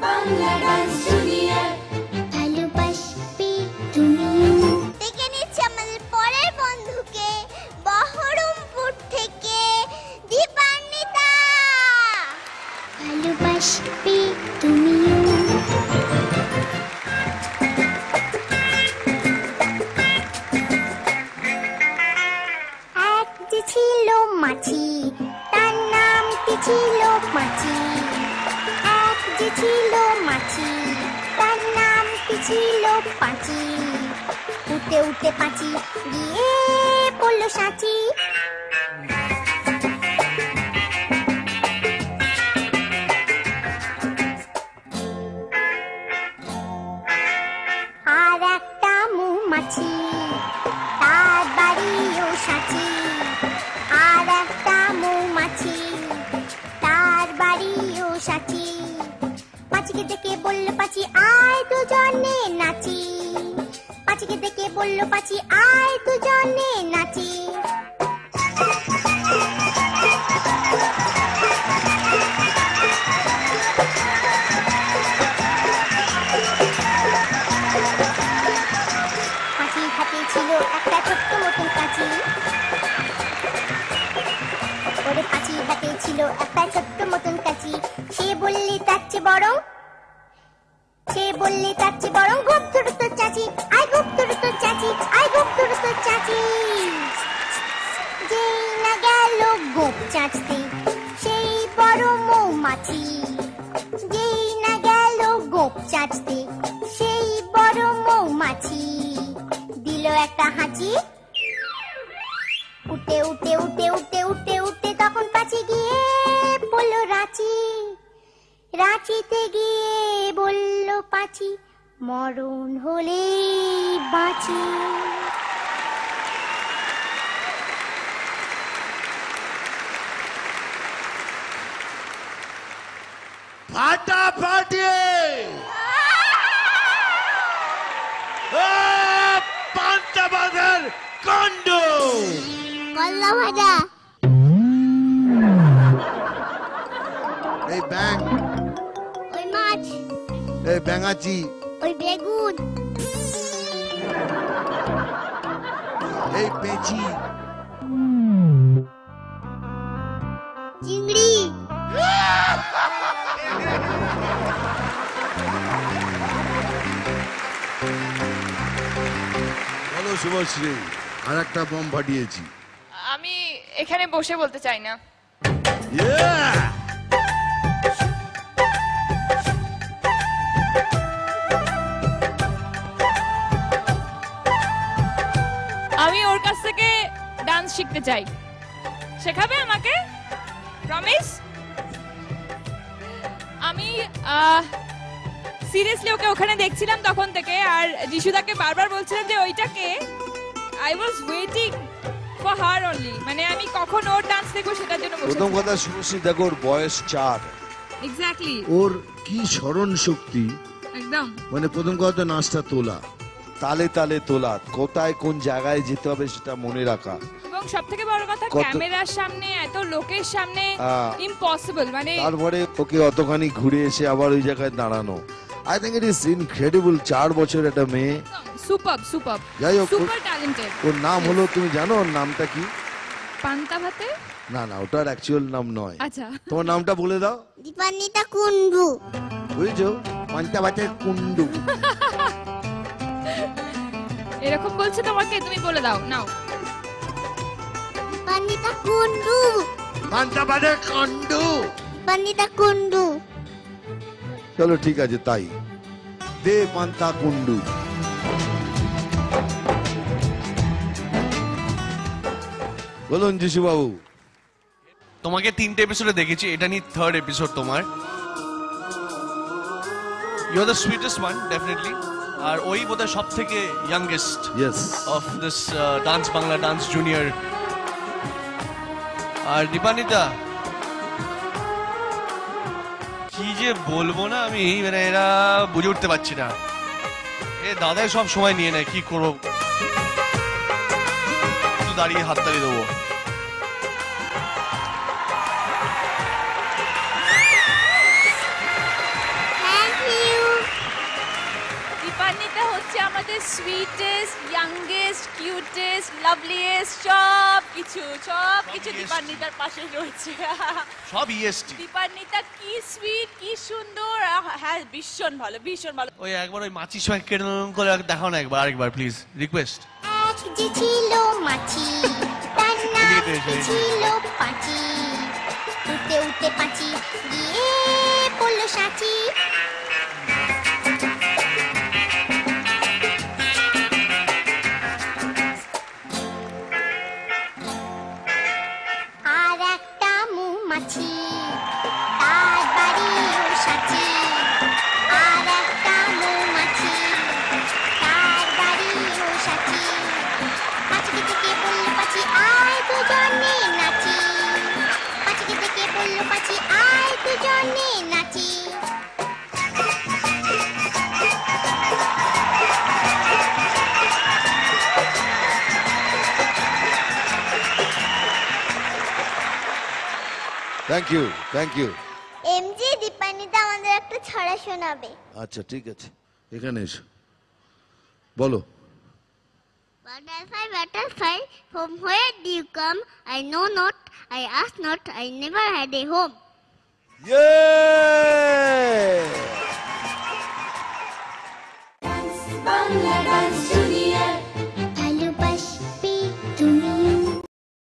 Bangla dance junior. ভালোবাসবে তুমি। দেখে নিচ্ছে আমাদের পরের বন্ধুকে বহরমপুর থেকে দীপান্বিতা। ভালোবাসবে তুমি। এক যে ছিল মাছি, তার নামটি ছিল মাছি। এক যে ছিল মাছি, তার নামটি ছিল পাঁচি। উঠে উঠে পাঁচি গিয়ে পড়ল সাঁচি। আর একটা মৌমাছি, তার বাড়িও সাঁচি। আর একটা মৌমাছি, তার বাড়িও সাঁচি। পাঁচিকে দেখে বলল পাঁচি আয় দুজনে নাচি। পাঁচিকে দেখে বলল পাঁচি আয় দুজনে নাচি। পাঁচির হাতে ছিল একটা ছোট্ট মতন কাঁচি। ওরে পাঁচির হাতে ছিল একটা ছোট্ট মতন কাঁচি। সে বললে তার চেয়ে বরং, সে বললে তার চেয়ে বরং গোপ ধরো তোর চাচি। আয় গোপ ধরো তোর চাচি, আয় গোপ ধরো তোর চাচি। যেই না গেল গোপ চাচতে সেই বড় মৌমাছি। যেই না গেল গোপ চাচতে সেই বড় মৌমাছি। দিল একটা হাঁচি। উঠে উঠে উঠে উঠে উঠে উঠে তখন পাঁচি গিয়ে বলল রাঁচি। রাঁচিতে গিয়ে বলল পাঁচি মরণ হলে বাঁচি। ফাটাফাটি পান্তা ভাতের কাণ্ড। কল্লা ভাজা। এই ব্যাং, ওই মাছ। এই ব্যাঙাচি, ওই বেগুন। এই পেঁচি, চিংড়ি। বলো শুভশ্রী, আর একটা বম ফাটিয়েছি। আমি এখানে বসে বলতে চাই না। Yeah! আমি ওর কাছ থেকে ডান্স শিখতে চাই। শেখাবে আমাকে? প্রমিস? আমি সিরিয়াসলি ওকে ওখানে দেখছিলাম তখন থেকে, আর যিশুদাকে বারবার বলছিলাম যে ওইটাকে I was waiting for her only, মানে আমি কখন ওর ডান্স দেখবো সেটার জন্য বসে প্রথম কথা শুভশ্রী, দেখো ওর বয়স 4। এক্স্যাক্টলি, ওর কি স্মরণ শক্তি। একদম। মানে প্রথম কথা তো নাচটা তোলা, তালে তালে তোলা, কোথায় কোন জায়গায় যেতে হবে সেটা মনে রাখা। এবং সবথেকে বড় কথা ক্যামেরার সামনে এত লোকের সামনে ইম্পসিবল, মানে তারপরে ওকে অতখানি ঘুরে এসে আবার ওই জায়গায় দাঁড়ানো, I think it is incredible. 4 বছর একটা মেয়ে, সুপার সুপার, যাই হোক সুপার ট্যালেন্টেড। ওর নাম হলো, তুমি জানো ওর নামটা কি? পান্তা ভাতে? না না, ওটার অ্যাকচুয়াল নাম নয়। আচ্ছা, তোমার নামটা বলে দাও। দীপান্বিতা কুন্ডু। বুঝছো? পান্তা ভাতের কুন্ডু। এরকম বলছে তোমাকে, তুমি বলে দাও নাও। দীপান্বিতা কুন্ডু। পান্তা ভাতের কুন্ডু। দীপান্বিতা কুন্ডু। চলো ঠিক আছে, তাই দে পান্তা কুন্ডু। বলুন যিশু বাবু। তোমাকে 3টে এপিসোডে দেখেছি, এটা নিয়ে 3rd এপিসোড তোমার। You are the sweetest one definitely. আর ওই বোধহয় সব থেকে youngest yes of this dance Bangla dance junior. আর দীপান্বিতা, কি যে বলবো না আমি, মানে এরা বুঝে উঠতে পারছি না। এ দাদাই সব সময় নিয়ে নেয়, কি করবো, দাঁড়িয়ে হাততালি দেবো। সুইটেস্ট ইয়াংগেস্ট কিউটেস্ট লাভলিয়েস্ট সব কিছু দীপান্বিতার পাশে রয়েছে। সব ইএসটি। দীপান্বিতা কি সুইট কি সুন্দর, হ্যাঁ ভীষণ ভালো ভীষণ ভালো। ওই একবার ওই মাছির সঙ্গে কেরম করে দেখাও না একবার, আরেকবার প্লিজ রিকোয়েস্ট। এক যে ছিল মাছি, তার নাম ছিল পাঁচি। উঠতে উঠতে পাঁচি গিয়ে পড়লো সাঁচি। আর একটা মৌমাছি, তার বাড়িও সাঁচি। আর একটা মৌমাছি, তার বাড়িও সাঁচি। পাঁচিকে থেকে বলল পাঁচি আয় দুজনে নাচি। পাঁচিকে থেকে বলল পাঁচি আয় দুজনে নাচি। Thank you. এমজি দীপান্বিতা আমাদের একটা ছড়া শোনাবে। আচ্ছা ঠিক আছে, এখানে এসো, বলো। Butterfly, butterfly, from where do you come? I know not, I ask not, I never had a home. ইয়ে